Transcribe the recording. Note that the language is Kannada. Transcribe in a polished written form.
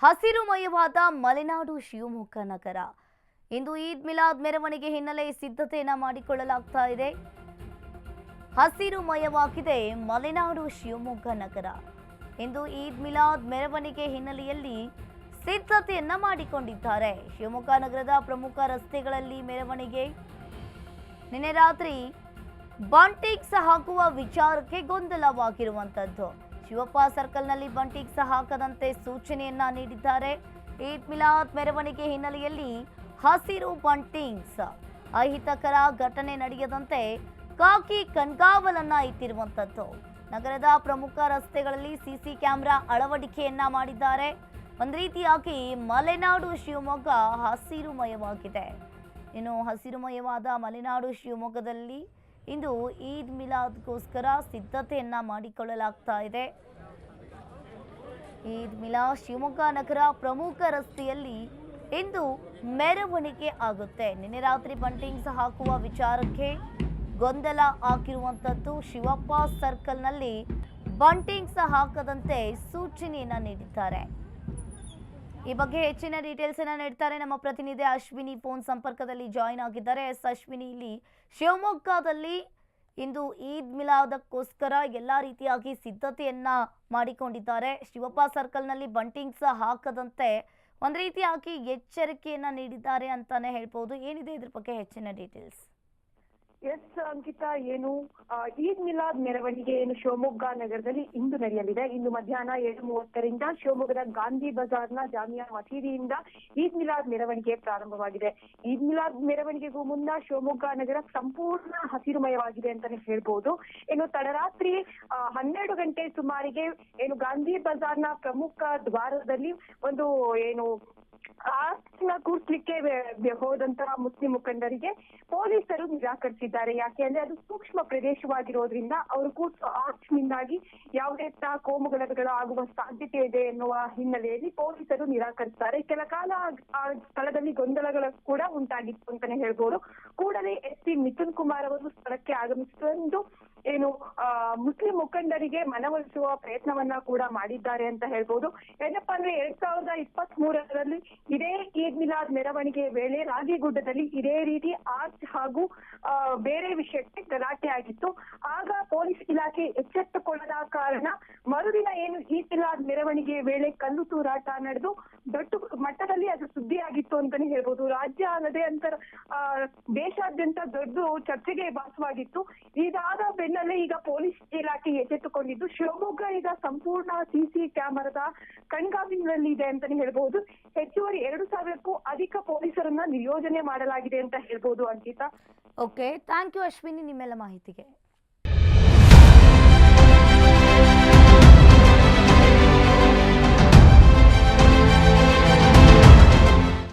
ಹಸಿರುಮಯವಾದ ಮಲೆನಾಡು ಶಿವಮೊಗ್ಗ ನಗರ. ಇಂದು ಈದ್ ಮಿಲಾದ್ ಮೆರವಣಿಗೆ ಹಿನ್ನೆಲೆ ಸಿದ್ಧತೆಯನ್ನ ಮಾಡಿಕೊಳ್ಳಲಾಗ್ತಾ ಇದೆ. ಹಸಿರುಮಯವಾಗಿದೆ ಮಲೆನಾಡು ಶಿವಮೊಗ್ಗ ನಗರ. ಇಂದು ಈದ್ ಮಿಲಾದ್ ಮೆರವಣಿಗೆ ಹಿನ್ನೆಲೆಯಲ್ಲಿ ಸಿದ್ಧತೆಯನ್ನ ಮಾಡಿಕೊಂಡಿದ್ದಾರೆ. ಶಿವಮೊಗ್ಗ ನಗರದ ಪ್ರಮುಖ ರಸ್ತೆಗಳಲ್ಲಿ ಮೆರವಣಿಗೆ. ನಿನ್ನೆ ರಾತ್ರಿ ಬಂಟಿಂಗ್ಸ್ ಹಾಕುವ ವಿಚಾರಕ್ಕೆ ಗೊಂದಲವಾಗಿರುವಂತದ್ದು. ಶಿವಪ್ಪ ಸರ್ಕಲ್ನಲ್ಲಿ ಬಂಟಿಂಗ್ಸ್ ಹಾಕದಂತೆ ಸೂಚನೆಯನ್ನ ನೀಡಿದ್ದಾರೆ. ಈದ್ ಮಿಲಾದ್ ಮೆರವಣಿಗೆ ಹಿನ್ನೆಲೆಯಲ್ಲಿ ಹಸಿರು ಬಂಟಿಂಗ್ಸ್, ಅಹಿತಕರ ಘಟನೆ ನಡೆಯದಂತೆ ಕಾಕಿ ಕಣ್ಗಾವಲನ್ನ ಇಟ್ಟಿರುವಂತದ್ದು. ನಗರದ ಪ್ರಮುಖ ರಸ್ತೆಗಳಲ್ಲಿ ಸಿಸಿ ಕ್ಯಾಮೆರಾ ಅಳವಡಿಕೆಯನ್ನ ಮಾಡಿದ್ದಾರೆ. ಒಂದು ರೀತಿಯಾಗಿ ಮಲೆನಾಡು ಶಿವಮೊಗ್ಗ ಹಸಿರುಮಯವಾಗಿದೆ. ಇನ್ನು ಹಸಿರುಮಯವಾದ ಮಲೆನಾಡು ಶಿವಮೊಗ್ಗದಲ್ಲಿ ಇಂದು ಈದ್ ಮಿಲಾದ್ಗೋಸ್ಕರ ಸಿದ್ಧತೆಯನ್ನ ಮಾಡಿಕೊಳ್ಳಲಾಗ್ತಾ ಇದೆ. ಈದ್ ಮಿಲಾದ್ ಶಿವಮೊಗ್ಗ ನಗರ ಪ್ರಮುಖ ರಸ್ತೆಯಲ್ಲಿ ಇಂದು ಮೆರವಣಿಗೆ ಆಗುತ್ತೆ. ನಿನ್ನೆ ರಾತ್ರಿ ಬಂಟಿಂಗ್ಸ್ ಹಾಕುವ ವಿಚಾರಕ್ಕೆ ಗೊಂದಲ ಆಗಿರುವಂತದ್ದು. ಶಿವಪ್ಪ ಸರ್ಕಲ್ನಲ್ಲಿ ಬಂಟಿಂಗ್ಸ್ ಹಾಕದಂತೆ ಸೂಚನೆಯನ್ನ ನೀಡಿದ್ದಾರೆ. ಈ ಬಗ್ಗೆ ಹೆಚ್ಚಿನ ಡೀಟೇಲ್ಸ್ ಅನ್ನ ನೀಡ್ತಾರೆ ನಮ್ಮ ಪ್ರತಿನಿಧಿ ಅಶ್ವಿನಿ. ಫೋನ್ ಸಂಪರ್ಕದಲ್ಲಿ ಜಾಯಿನ್ ಆಗಿದ್ದಾರೆ. ಅಶ್ವಿನಿ, ಇಲ್ಲಿ ಶಿವಮೊಗ್ಗದಲ್ಲಿ ಇಂದು ಈದ್ ಮಿಲಾದಕ್ಕೋಸ್ಕರ ಎಲ್ಲಾ ರೀತಿಯಾಗಿ ಸಿದ್ಧತೆಯನ್ನ ಮಾಡಿಕೊಂಡಿದ್ದಾರೆ. ಶಿವಪ್ಪ ಸರ್ಕಲ್ನಲ್ಲಿ ಬಂಟಿಂಗ್ಸ್ ಹಾಕದಂತೆ ಒಂದು ರೀತಿಯಾಗಿ ಎಚ್ಚರಿಕೆಯನ್ನ ನೀಡಿದ್ದಾರೆ ಅಂತಾನೆ ಹೇಳ್ಬೋದು. ಏನಿದೆ ಇದ್ರ ಬಗ್ಗೆ ಹೆಚ್ಚಿನ ಡೀಟೇಲ್ಸ್? ಎಸ್ ಅಂಕಿತಾ, ಈದ್ ಮಿಲಾದ್ ಮೆರವಣಿಗೆ ಶಿವಮೊಗ್ಗ ನಗರದಲ್ಲಿ ಇಂದು ನಡೆಯಲಿದೆ. ಇಂದು ಮಧ್ಯಾಹ್ನ 7:30ರಿಂದ ಶಿವಮೊಗ್ಗದ ಗಾಂಧಿ ಬಜಾರ್ನ ಜಾಮಿಯಾ ಮಸೀದಿಯಿಂದ ಈದ್ ಮಿಲಾದ್ ಮೆರವಣಿಗೆ ಪ್ರಾರಂಭವಾಗಿದೆ. ಈದ್ ಮಿಲಾದ್ ಮೆರವಣಿಗೆಗೂ ಮುನ್ನ ಶಿವಮೊಗ್ಗ ನಗರ ಸಂಪೂರ್ಣ ಹಸಿರುಮಯವಾಗಿದೆ ಅಂತಾನೆ ಹೇಳ್ಬೋದು. ತಡರಾತ್ರಿ 12 ಗಂಟೆ ಸುಮಾರಿಗೆ ಗಾಂಧಿ ಬಜಾರ್ನ ಪ್ರಮುಖ ದ್ವಾರದಲ್ಲಿ ಒಂದು ಆರ್ಚ್ನ ಕೂರ್ಸ್ಲಿಕ್ಕೆ ಹೋದಂತಹ ಮುಸ್ಲಿಂ ಮುಖಂಡರಿಗೆ ಪೊಲೀಸರು ನಿರಾಕರಿಸಿದ್ದಾರೆ. ಯಾಕೆ ಅಂದ್ರೆ ಅದು ಸೂಕ್ಷ್ಮ ಪ್ರದೇಶವಾಗಿರೋದ್ರಿಂದ ಅವರು ಆರ್ಚ್ ನಿಂದಾಗಿ ಯಾವುದೇ ಕೋಮುಗಲಭೆಗಳು ಆಗುವ ಸಾಧ್ಯತೆ ಇದೆ ಎನ್ನುವ ಹಿನ್ನೆಲೆಯಲ್ಲಿ ಪೊಲೀಸರು ನಿರಾಕರಿಸ್ತಾರೆ. ಕೆಲ ಕಾಲ ಆ ಸ್ಥಳದಲ್ಲಿ ಗೊಂದಲಗಳು ಕೂಡ ಉಂಟಾಗಿತ್ತು ಅಂತಾನೆ ಹೇಳ್ಬೋದು. ಕೂಡಲೇ SP ಮಿಥುನ್ ಕುಮಾರ್ ಅವರು ಸ್ಥಳಕ್ಕೆ ಆಗಮಿಸಿಕೊಂಡು ಮುಸ್ಲಿಂ ಮುಖಂಡರಿಗೆ ಮನವೊಲಿಸುವ ಪ್ರಯತ್ನವನ್ನ ಕೂಡ ಮಾಡಿದ್ದಾರೆ ಅಂತ ಹೇಳ್ಬೋದು. ಏನಪ್ಪಾ ಅಂದ್ರೆ 2023ರಲ್ಲಿ ಇದೇ ಈದ್ ಮಿಲಾದ್ ಮೆರವಣಿಗೆ ವೇಳೆ ರಾಗಿಗುಡ್ಡದಲ್ಲಿ ಇದೇ ರೀತಿ ಆರ್ಚ್ ಹಾಗೂ ಬೇರೆ ವಿಷಯಕ್ಕೆ ಗಲಾಟೆ ಆಗಿತ್ತು. ಆಗ ಪೊಲೀಸ್ ಇಲಾಖೆ ಎಚ್ಚೆತ್ತುಕೊಳ್ಳದ ಕಾರಣ ಮರುದಿನ ಈದ್ ಮಿಲಾದ್ ಮೆರವಣಿಗೆ ವೇಳೆ ಕಲ್ಲು ತೂರಾಟ ನಡೆದು ದೊಡ್ಡ ಮಟ್ಟದಲ್ಲಿ ಅದು ಸುದ್ದಿಯಾಗಿತ್ತು ಅಂತಾನೆ ಹೇಳ್ಬೋದು. ರಾಜ್ಯ ಅಲ್ಲದೆ ದೇಶಾದ್ಯಂತ ದೊಡ್ಡ ಚರ್ಚೆಗೆ ಭಾಸವಾಗಿತ್ತು. ಇದಾದ ಬೆನ್ನಲ್ಲೇ ಈಗ ಪೊಲೀಸ್ ಇಲಾಖೆ ಎಚ್ಚೆತ್ತುಕೊಂಡಿದ್ದು ಶಿವಮೊಗ್ಗ ಈಗ ಸಂಪೂರ್ಣ ಸಿಸಿ ಕ್ಯಾಮೆರಾದ ಕಣ್ಗಾವಲಿನಲ್ಲಿ ಇದೆ ಅಂತಾನೆ ಹೇಳ್ಬಹುದು. ಹೆಚ್ಚುವರಿ 2,000ಕ್ಕೂ ಅಧಿಕ ಪೊಲೀಸರನ್ನ ನಿಯೋಜನೆ ಮಾಡಲಾಗಿದೆ ಅಂತ ಹೇಳ್ಬೋದು Ankita. Okay, thank you Ashwini ನಿಮ್ಮೆಲ್ಲ ಮಾಹಿತಿಗೆ.